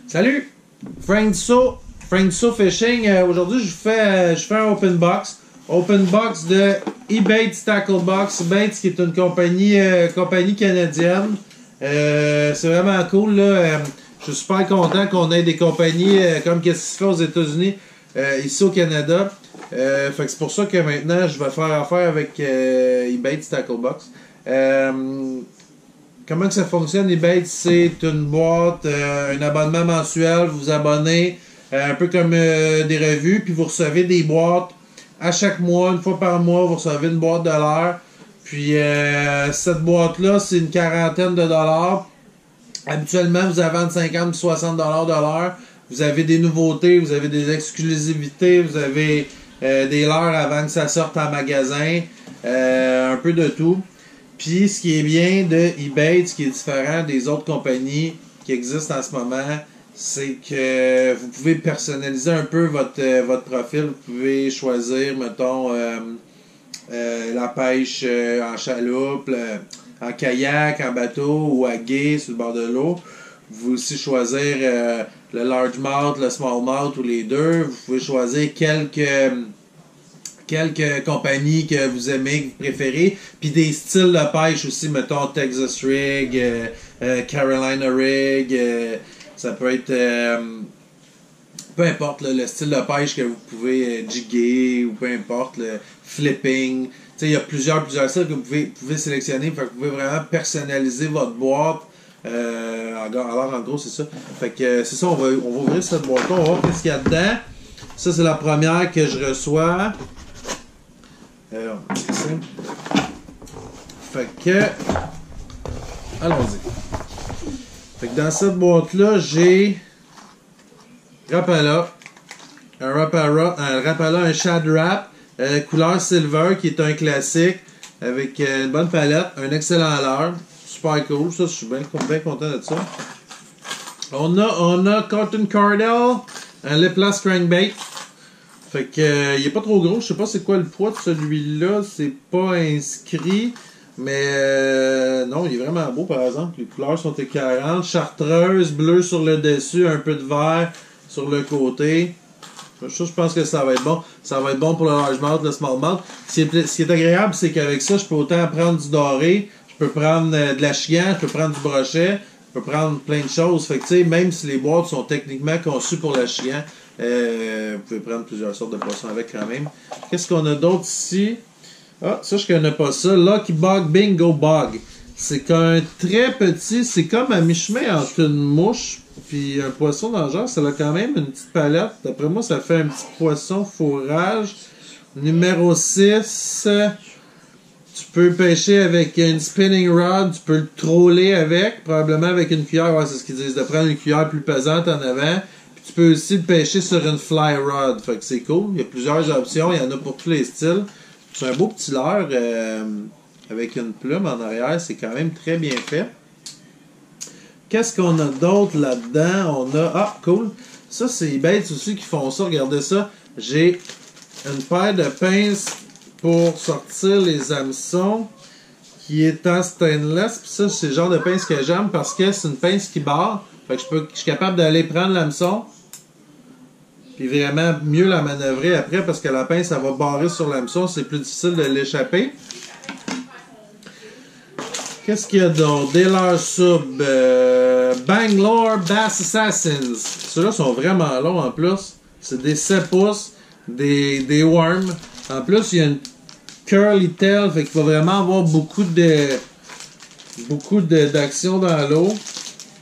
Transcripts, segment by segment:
Salut! Frankso Fishing. Aujourd'hui, je fais un open box. Open box de eBaits Tackle Box. eBaits qui est une compagnie canadienne. C'est vraiment cool, là. Je suis super content qu'on ait des compagnies comme qu'est-ce qui se fait aux États-Unis, ici au Canada. Fait que c'est pour ça que maintenant, je vais faire affaire avec eBaits Tackle Box. Comment que ça fonctionne, eBaits? C'est une boîte, un abonnement mensuel. Vous vous abonnez, un peu comme des revues, puis vous recevez des boîtes à chaque mois, une fois par mois, vous recevez une boîte de l'heure. Puis cette boîte-là, c'est une quarantaine de dollars. Habituellement, vous avez entre 50 et 60 dollars de l'heure. Vous avez des nouveautés, vous avez des exclusivités, vous avez des leurres avant que ça sorte en magasin. Un peu de tout. Puis, ce qui est bien de eBaits, ce qui est différent des autres compagnies qui existent en ce moment, c'est que vous pouvez personnaliser un peu votre profil. Vous pouvez choisir, mettons, la pêche en chaloupe, en kayak, en bateau ou à gué sur le bord de l'eau. Vous pouvez aussi choisir le largemouth, le smallmouth ou les deux. Vous pouvez choisir quelques compagnies que vous aimez, que vous préférez, puis des styles de pêche aussi, mettons Texas Rig, Carolina Rig, ça peut être peu importe là, le style de pêche que vous pouvez jigger ou peu importe, le flipping. Il y a plusieurs styles que vous pouvez sélectionner, fait que vous pouvez vraiment personnaliser votre boîte. Alors en gros c'est ça. Fait que c'est ça, on va ouvrir cette boîte-là, on va voir qu'est-ce qu'il y a dedans. Ça c'est la première que je reçois. Fait que allons-y. Fait que dans cette boîte-là, j'ai Rapala, un Shad Rap, couleur silver, qui est un classique, avec une bonne palette, un excellent leurre, super cool, ça je suis bien content de ça. On a Cotton Cardell, un Lipless Crankbait. Fait que il est pas trop gros, je sais pas c'est quoi le poids de celui-là, c'est pas inscrit, mais non, il est vraiment beau par exemple, les couleurs sont écœurantes, chartreuse, bleu sur le dessus, un peu de vert sur le côté. Ça, je pense que ça va être bon. Ça va être bon pour le largemouth, le smallmouth. Ce qui est agréable, c'est qu'avec ça, je peux autant prendre du doré, je peux prendre de la chigan, je peux prendre du brochet, je peux prendre plein de choses. Fait que tu sais, même si les boîtes sont techniquement conçues pour la chigan, vous pouvez prendre plusieurs sortes de poissons avec quand même. Qu'est-ce qu'on a d'autre ici? Ah, ça je connais pas ça. Lucky Bug Bingo Bug. C'est qu'un très petit, c'est comme à mi-chemin entre une mouche puis un poisson nageur. Ça a quand même une petite palette. D'après moi, ça fait un petit poisson fourrage. Numéro 6. Tu peux pêcher avec une spinning rod. Tu peux le troller avec, probablement avec une cuillère. Ouais, c'est ce qu'ils disent, de prendre une cuillère plus pesante en avant. Tu peux aussi le pêcher sur une fly rod. Fait que c'est cool. Il y a plusieurs options. Il y en a pour tous les styles. C'est un beau petit leurre avec une plume en arrière. C'est quand même très bien fait. Qu'est-ce qu'on a d'autre là-dedans? On a... Ah, cool. Ça, c'est eBaits aussi qui font ça. Regardez ça. J'ai une paire de pinces pour sortir les hameçons qui est en stainless. Puis ça, c'est le genre de pince que j'aime parce que c'est une pince qui barre. Fait que je suis capable d'aller prendre l'hameçon puis vraiment mieux la manœuvrer après parce que la pince, ça va barrer sur l'hameçon. C'est plus difficile de l'échapper. Qu'est-ce qu'il y a d'autre? Des leurres sub. Bangalore Bass Assassins. Ceux-là sont vraiment longs en plus. C'est des 7 pouces, des worms. En plus, il y a une curly tail. Fait qu'il va vraiment avoir beaucoup d'action dans l'eau.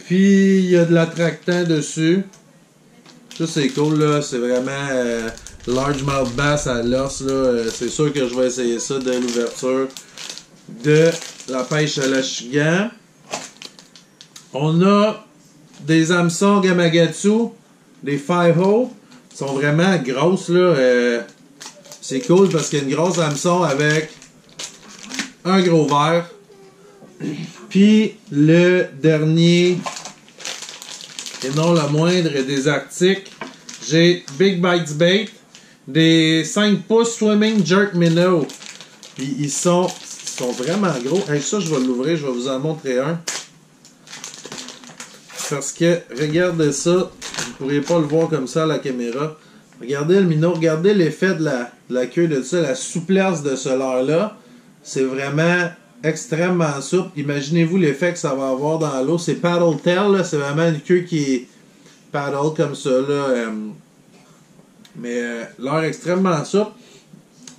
Puis, il y a de l'attractant dessus. Ça, c'est cool, là. C'est vraiment largemouth bass à l'os, là. C'est sûr que je vais essayer ça de l'ouverture de la pêche à la chigan. On a des hameçons Gamakatsu, des 5-0. Ils sont vraiment grosses, là. C'est cool parce qu'il y a une grosse hameçon avec un gros verre. Puis le dernier, et non le moindre des articles, j'ai Big Bites Bait, des 5 pouces Swimming Jerk Minnow. Puis ils sont vraiment gros. Hey, ça, je vais l'ouvrir, je vais vous en montrer un. parce que, regardez ça, vous ne pourriez pas le voir comme ça à la caméra. Regardez le minot, regardez l'effet de la queue de ça, la souplesse de ce leurre-là. C'est vraiment extrêmement souple. Imaginez-vous l'effet que ça va avoir dans l'eau. C'est paddle tail, c'est vraiment une queue qui est paddle comme ça, là. Mais leurre extrêmement souple.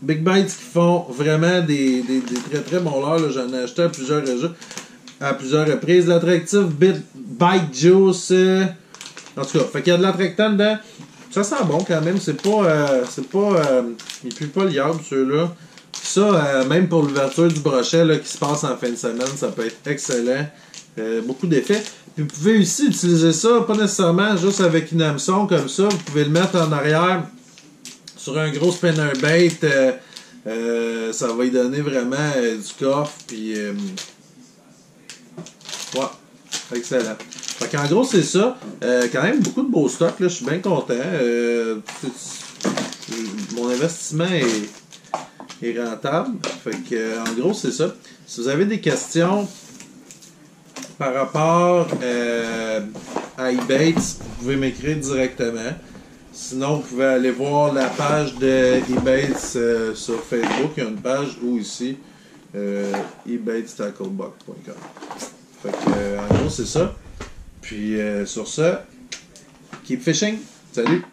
Big Bites qui font vraiment des très très bons leurres. J'en ai acheté à plusieurs reprises. L'attractif Bite Juice. En tout cas, fait qu'il y a de l'attractant dedans. Ça sent bon quand même. C'est pas. Il pue pas l'iode, ceux-là. Ça, même pour l'ouverture du brochet là, qui se passe en fin de semaine, ça peut être excellent. Beaucoup d'effets. Puis vous pouvez aussi utiliser ça, pas nécessairement juste avec une hameçon comme ça. Vous pouvez le mettre en arrière sur un gros spinnerbait. Ça va lui donner vraiment du coffre. Puis, ouais, excellent. Fait qu'en gros, c'est ça. Quand même, beaucoup de beaux stocks. Là, je suis bien content. Mon investissement est rentable. Fait que, en gros, c'est ça. Si vous avez des questions par rapport à Ebates, vous pouvez m'écrire directement. Sinon, vous pouvez aller voir la page de Ebates sur Facebook. Il y a une page ou ici, ebatestacklebox.com. Fait que, en gros, c'est ça. Puis, sur ça, keep fishing. Salut!